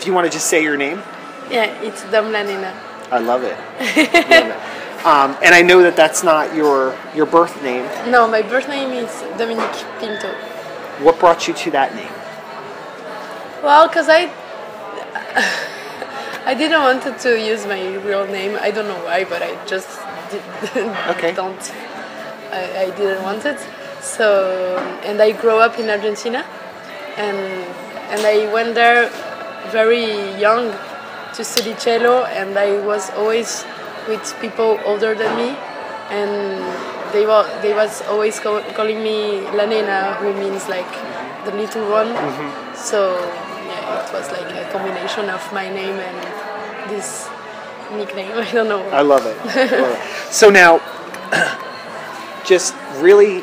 you want to just say your name? Yeah, it's Dom La Nena. I love it. Love it. And I know that that's not your birth name. No, my birth name is Dominique Pinto. What brought you to that name? Well, because I didn't want to use my real name. I don't know why, but I just Okay. I didn't want it. So, and I grew up in Argentina, and I went there very young to study cello, and I was always with people older than me, and they was always calling me La Nena, who means like the little one. Mm-hmm. So yeah, it was like a combination of my name and this nickname. I don't know. I love it. So now, just really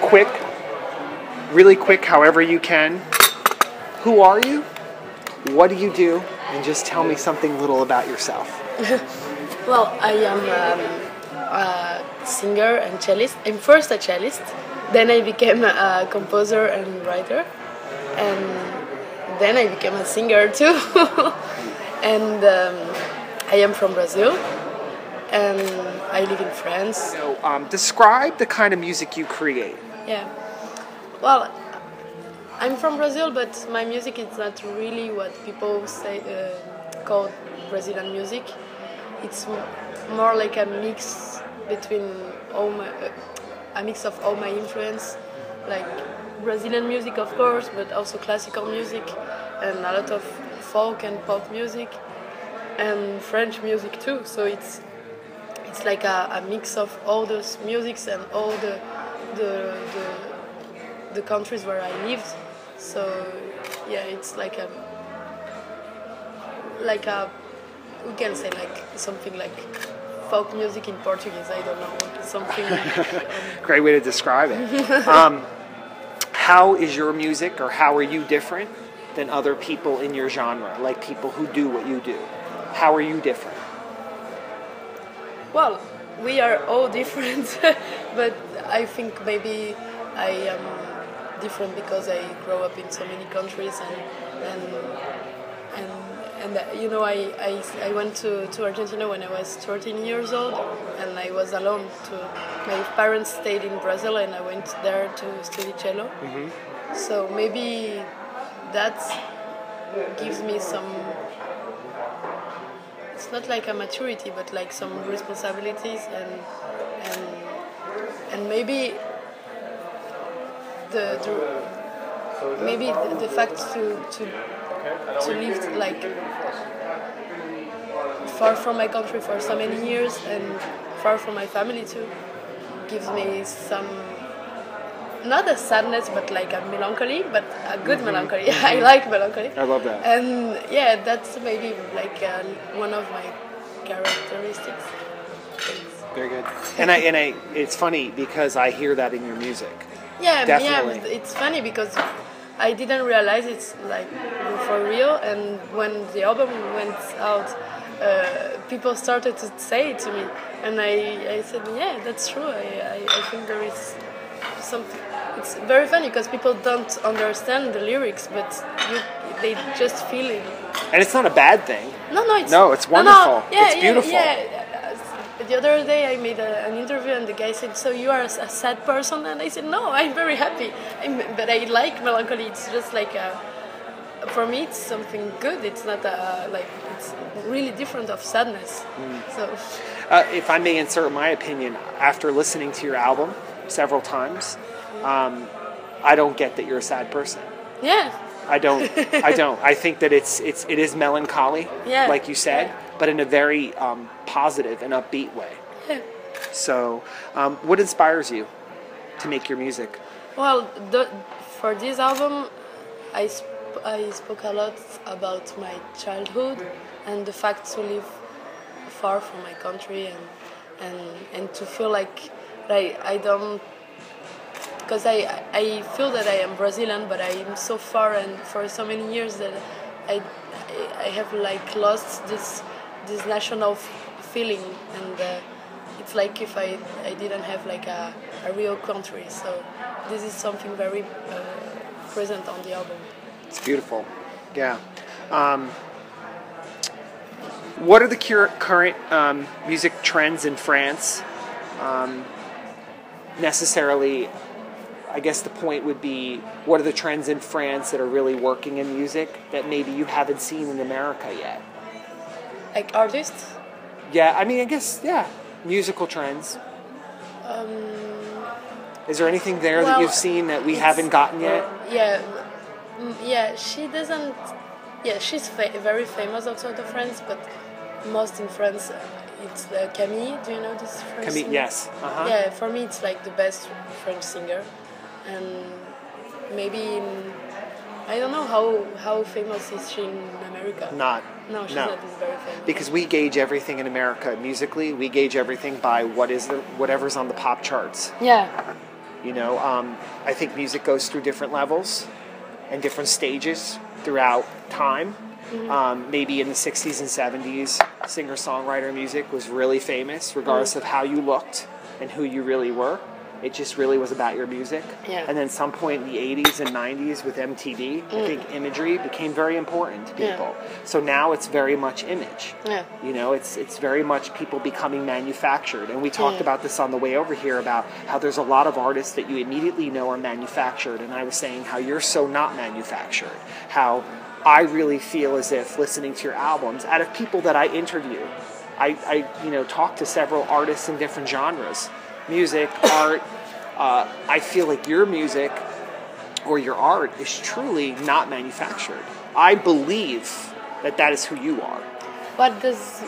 quick, however you can. Who are you? What do you do? And just tell me something little about yourself. Well, I am a singer and cellist. I'm first a cellist, then I became a composer and writer, and then I became a singer too. And I am from Brazil, and I live in France. So, describe the kind of music you create. Yeah. Well, I'm from Brazil, but my music is not really what people say call Brazilian music. It's more like a mix between a mix of all my influence, like Brazilian music, of course, but also classical music and a lot of folk and pop music and French music too. So it's like a mix of all those musics and all the countries where I lived. So yeah, it's like a we can say like something like folk music in Portuguese. I don't know, something. Great way to describe it. How is your music, or how are you different than other people in your genre? Like people who do what you do. How are you different? Well, we are all different, but I think maybe I am different because I grew up in so many countries and you know, I went to Argentina when I was 13 years old, and I was alone. My parents stayed in Brazil, and I went there to study cello. Mm-hmm. So maybe that gives me some. It's not like a maturity, but like some responsibilities, and maybe the fact to live like far from my country for so many years and far from my family too gives me some, not a sadness, but like a melancholy, but a good mm-hmm. melancholy. Mm-hmm. I like melancholy. I love that. And yeah, that's maybe like one of my characteristics. Very good. And I it's funny because I hear that in your music. Yeah, definitely. Yeah, it's funny because I didn't realize it's like for real, and when the album went out, people started to say it to me, and I said, yeah, that's true. I think there is something. It's very funny because people don't understand the lyrics, but they just feel it. And it's not a bad thing. No, it's wonderful. No. Yeah, it's beautiful. Yeah. The other day I made an interview, and the guy said, so you are a sad person? And I said, no, I'm very happy. But I like melancholy. It's just like, for me, it's something good. It's not it's really different of sadness. Mm. So, if I may insert my opinion, after listening to your album several times, I don't get that you're a sad person. Yeah. I don't. I think that it is melancholy, yeah. like you said, yeah. but in a very positive and upbeat way. Yeah. So, what inspires you to make your music? Well, for this album, I spoke a lot about my childhood and the fact to live far from my country and to feel like I don't. Because I feel that I am Brazilian, but I am so far and for so many years that I have like lost this national feeling, and it's like if I didn't have like a real country. So this is something very present on the album. It's beautiful, yeah. What are the current music trends in France? Necessarily, I guess the point would be, what are the trends in France that are really working in music that maybe you haven't seen in America yet? Like artists? Yeah, I mean, I guess, yeah, musical trends. Is there anything there that you've seen that we haven't gotten yet? Yeah, she doesn't. Yeah, she's very famous outside of France, but most in France, it's Camille. Do you know this French Camille, singer? yes. Uh-huh. Yeah, for me, it's like the best French singer, and maybe I don't know how famous is she in America. No, she's not very famous. Because we gauge everything in America musically. We gauge everything by whatever's on the pop charts. Yeah. You know, I think music goes through different levels and different stages throughout time. Mm-hmm. Maybe in the 60s and 70s, singer-songwriter music was really famous, regardless of how you looked and who you really were. It just really was about your music. Yeah. And then some point in the 80s and 90s with MTV, I think imagery became very important to people. Yeah. So now it's very much image. Yeah. You know, it's very much people becoming manufactured. And we talked about this on the way over here about how there's a lot of artists that you immediately know are manufactured. And I was saying how you're so not manufactured. How I really feel as if listening to your albums, out of people that I interview, I talk to several artists in different genres. Music, art, I feel like your music or your art is truly not manufactured. I believe that is who you are. What does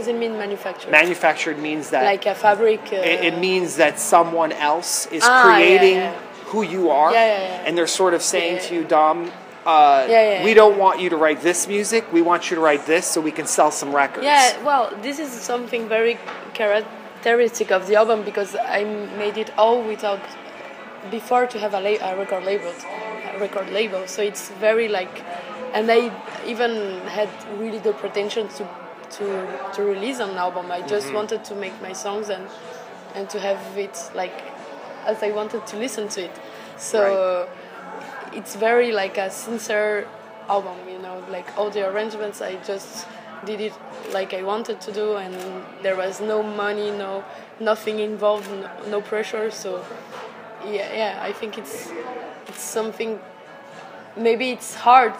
it mean manufactured? Manufactured means that... Like a fabric... It means that someone else is creating who you are. And they're sort of saying to you, Dom, we don't want you to write this music, we want you to write this so we can sell some records. Yeah, well, this is something very characteristic of the album, because I made it all before to have a record label. So it's very like, and I even had really the pretension to release an album. I just wanted to make my songs and to have it like as I wanted to listen to it. So it's very like a sincere album, you know, like all the arrangements I just did it like I wanted to do, and there was no money, nothing involved, no pressure. So I think it's something. Maybe it's hard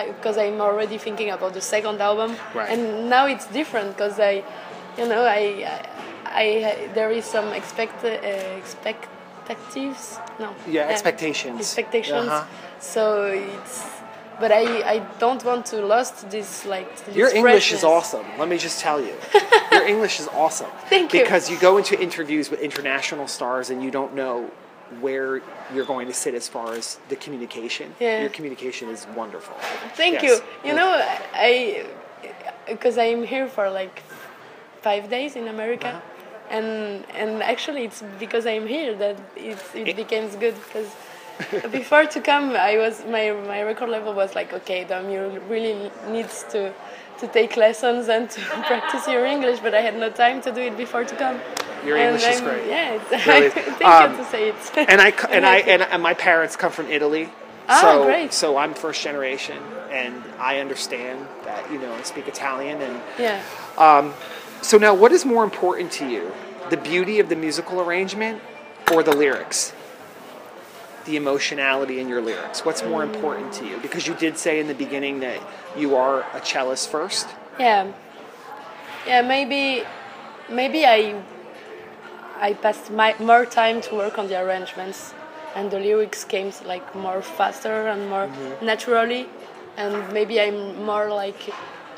because I'm already thinking about the second album, and now it's different because there is some expectations. Uh-huh. So it's. But I don't want to lose this Your English is awesome. Let me just tell you, your English is awesome. Thank you. Because you go into interviews with international stars and you don't know where you're going to sit as far as the communication. Yeah. Your communication is wonderful. Thank you. You know, because I'm here for like 5 days in America, and actually it's because I'm here that it becomes good, because. Before to come, my record label was like, okay, Dom, you really needs to take lessons and to practice your English, but I had no time to do it before to come. Your English is great. Yeah, really. Thank you to say it. And my parents come from Italy. Great. So I'm first generation, and I understand that I speak Italian, and so now, what is more important to you, the beauty of the musical arrangement or the lyrics? The emotionality in your lyrics. What's more important to you? Because you did say in the beginning that you are a cellist first. Yeah. Maybe I passed more time to work on the arrangements, and the lyrics came like more faster and more naturally, and maybe I'm more like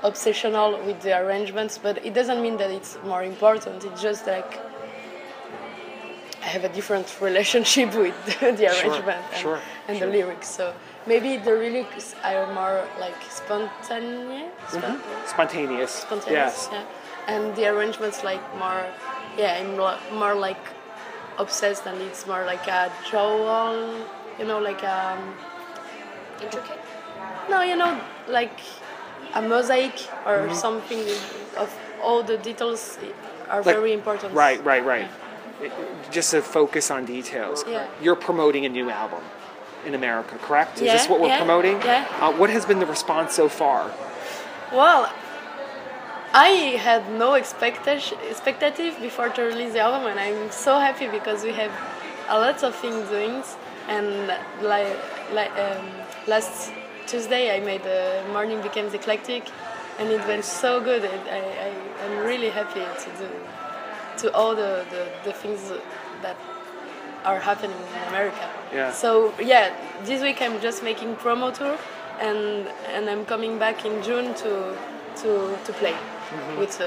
obsessional with the arrangements, but it doesn't mean that it's more important. It's just like I have a different relationship with the arrangement and the lyrics. So maybe the lyrics are more like spontaneous. Spontaneous. Yes. Yeah. And the arrangements like more. Yeah, I'm more like obsessed, and it's more like a draw. Like intricate. No, like a mosaic or something of all the details are very important. Right. Just to focus on details. Yeah. You're promoting a new album in America, correct? Is Yeah, this what we're promoting? Yeah. What has been the response so far? Well, I had no expectative before to release the album, and I'm so happy because we have a lot of things doing. And last Tuesday, I made Morning Becomes Eclectic, and it went so good. I'm really happy to all the things that are happening in America. Yeah. So yeah, this week I'm just making promo tour, and I'm coming back in June to play. With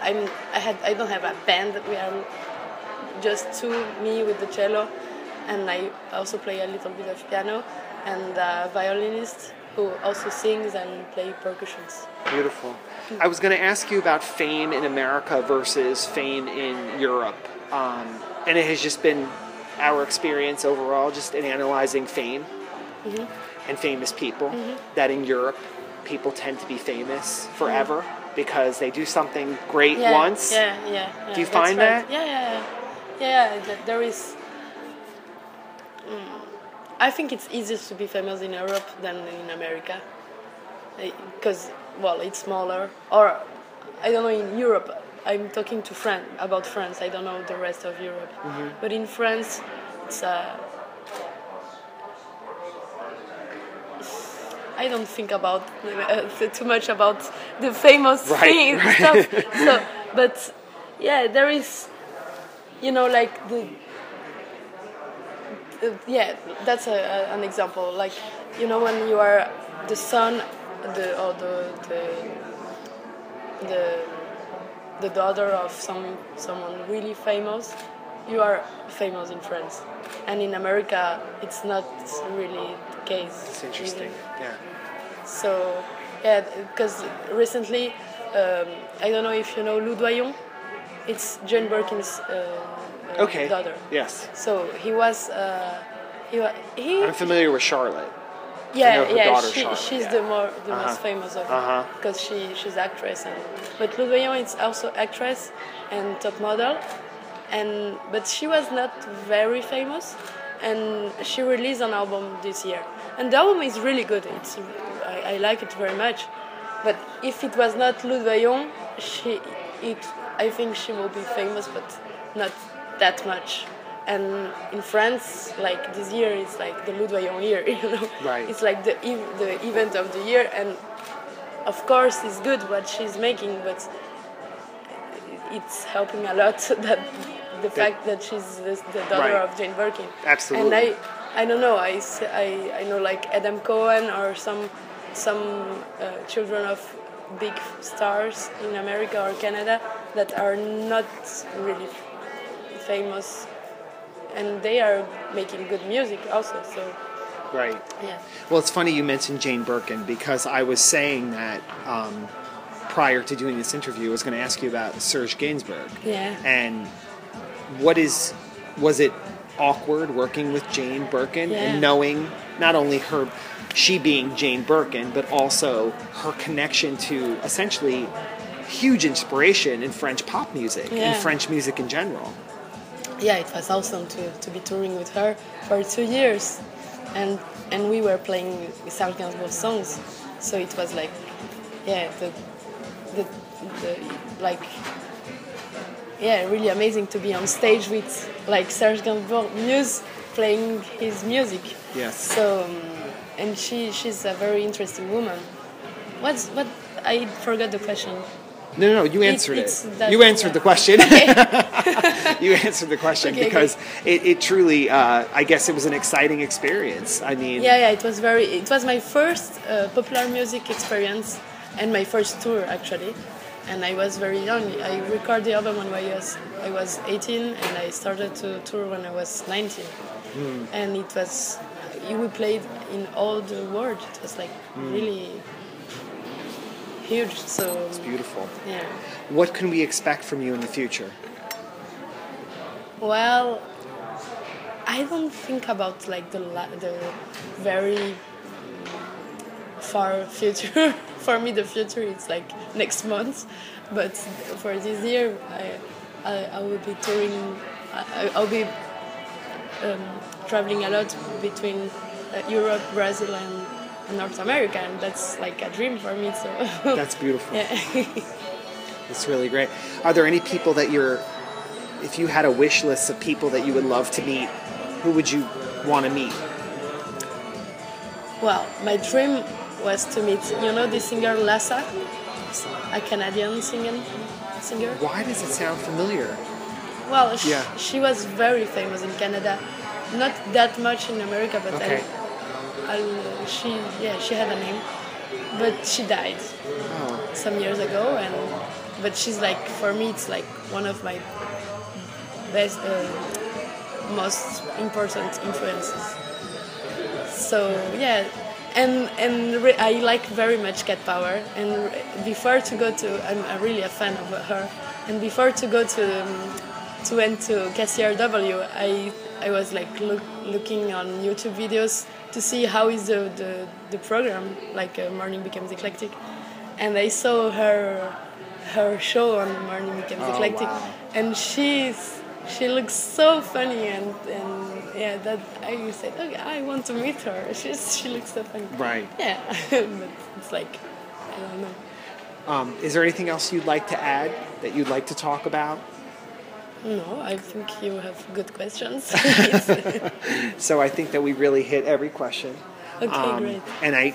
I don't have a band. We are just me with the cello, and I also play a little bit of piano, and a violinist who also sings and play percussions. Beautiful. I was going to ask you about fame in America versus fame in Europe, and it has just been our experience overall, just in analyzing fame and famous people, that in Europe people tend to be famous forever. Because they do something great once. Yeah. Do you find right. that? Yeah. There is. I think it's easier to be famous in Europe than in America, because it's smaller. Or I don't know, in Europe. I'm talking to about France. I don't know the rest of Europe, but in France, it's I don't think about too much about the famous things stuff. So, but yeah, there is, like that's an example. Like, when you are the son, or the daughter of someone really famous, you are famous in France, and in America, it's not really the case. It's interesting. Yeah. So, because recently, I don't know if you know Lou Doyon. It's Jane Birkin's daughter. Yes. So he was. I'm familiar with Charlotte. She's the most famous of them because she's actress, but Lou Doyon is also actress and top model, but she was not very famous, and she released an album this year, and the album is really good. I like it very much, but if it was not Lou Doyon, I think she will be famous, but not that much. And in France, like this year is like the Lou Doyon year, Right. It's like the event of the year, and of course it's good what she's making, but it's helping a lot that the fact that she's the daughter of Jane Birkin. Absolutely. And I don't know. I know like Adam Cohen or some children of big stars in America or Canada that are not really famous, and they are making good music also. So. Right. Yeah. Well, it's funny you mentioned Jane Birkin, because I was saying that prior to doing this interview, I was going to ask you about Serge Gainsbourg. Yeah. And was it awkward working with Jane Birkin and knowing not only she being Jane Birkin, but also her connection to essentially huge inspiration in French pop music and French music in general? Yeah, it was awesome to be touring with her for 2 years, and we were playing Serge Gainsbourg songs, so it was like, really amazing to be on stage with like Serge Gainsbourg playing his music. Yes. So, and she's a very interesting woman. What I forgot the question. No, you answered it. You answered the question. You answered the question because it truly, I guess it was an exciting experience. I mean... Yeah, it was my first popular music experience and my first tour, actually. And I was very young. I recorded the album when I was 18, and I started to tour when I was 19. And it was... We played in all the world. It was like really... huge, so it's beautiful. Yeah. What can we expect from you in the future? Well, I don't think about like the very far future. For me, the future is like next month. But for this year, I will be touring. I'll be traveling a lot between Europe, Brazil, and North America, and that's like a dream for me. So that's beautiful. Yeah. It's really great. Are there any people that if you had a wish list of people that you would love to meet, who would you want to meet? Well, my dream was to meet, the singer Lassa, a Canadian singer. Why does it sound familiar? Well, she was very famous in Canada, not that much in America, but okay. she had a name, but she died some years ago, but she's like, for me, it's like one of my best, most important influences. So yeah, and I like very much Cat Power, and before to go to, I'm really a fan of her, and before to go to went to KCRW, I was like looking on YouTube videos to see how is the program, like Morning Becomes Eclectic, and I saw her show on Morning Becomes Eclectic, wow. and she looks so funny, and yeah, that I said, okay, I want to meet her. She looks so funny. Right. Yeah, but it's like, I don't know. Is there anything else you'd like to add that you'd like to talk about? No, I think you have good questions. So I think that we really hit every question. Okay, great. And I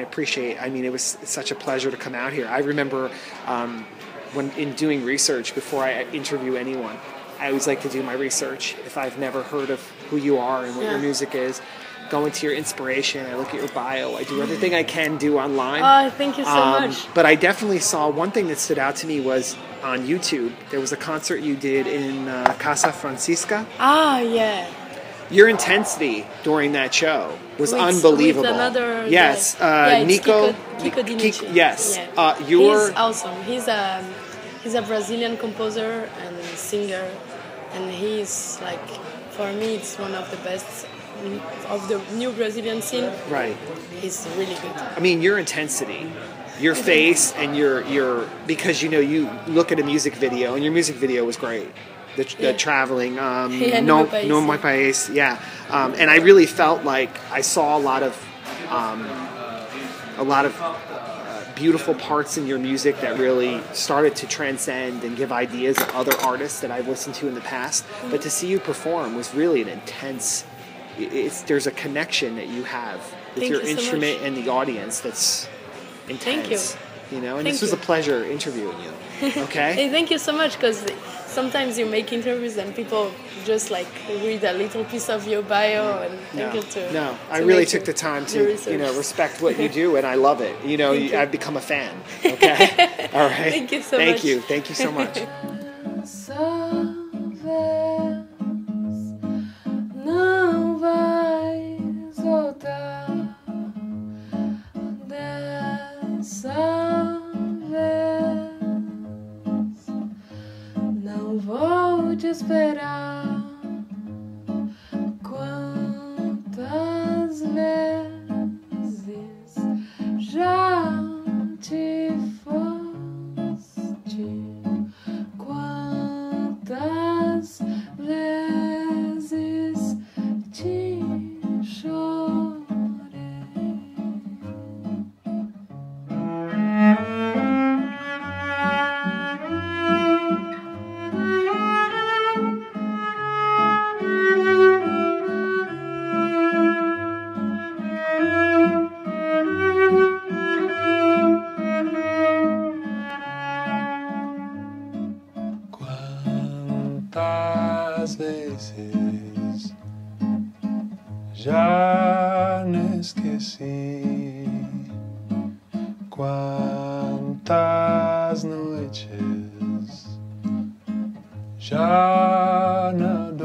appreciate. I mean, it was such a pleasure to come out here. I remember when in doing research before I interview anyone, I always like to do my research. If I've never heard of who you are and what your music is, go into your inspiration. I look at your bio. I do everything I can do online. Oh, thank you so much. But I definitely saw one thing that stood out to me was on YouTube. There was a concert you did in Casa Francisca. Ah, yeah. Your intensity during that show was unbelievable. With another yes, guy. Nico Dinici. Yes, yeah. he's awesome. He's a Brazilian composer and singer, and he's like, for me, it's one of the best of the new Brazilian scene. Right. He's really good. I mean, your intensity, your face, and your because you look at a music video, and your music video was great. The traveling, no my país, yeah, and I really felt like I saw a lot of beautiful parts in your music that really started to transcend and give ideas of other artists that I've listened to in the past. But to see you perform was really an intense. There's a connection that you have with your instrument and the audience that's intense. Thank you. And this was a pleasure interviewing you. Okay. Hey, thank you so much, because sometimes you make interviews and people just like read a little piece of your bio and I really took the time to respect what you do, and I love it. I've become a fan. Okay. All right. Thank you so much. Thank you so much. Não vais voltar dessa vez. Não vou te esperar. Quantas vezes já te foste? Quantas vezes te chorei? Quantas vezes já me esqueci? Quantas noites já não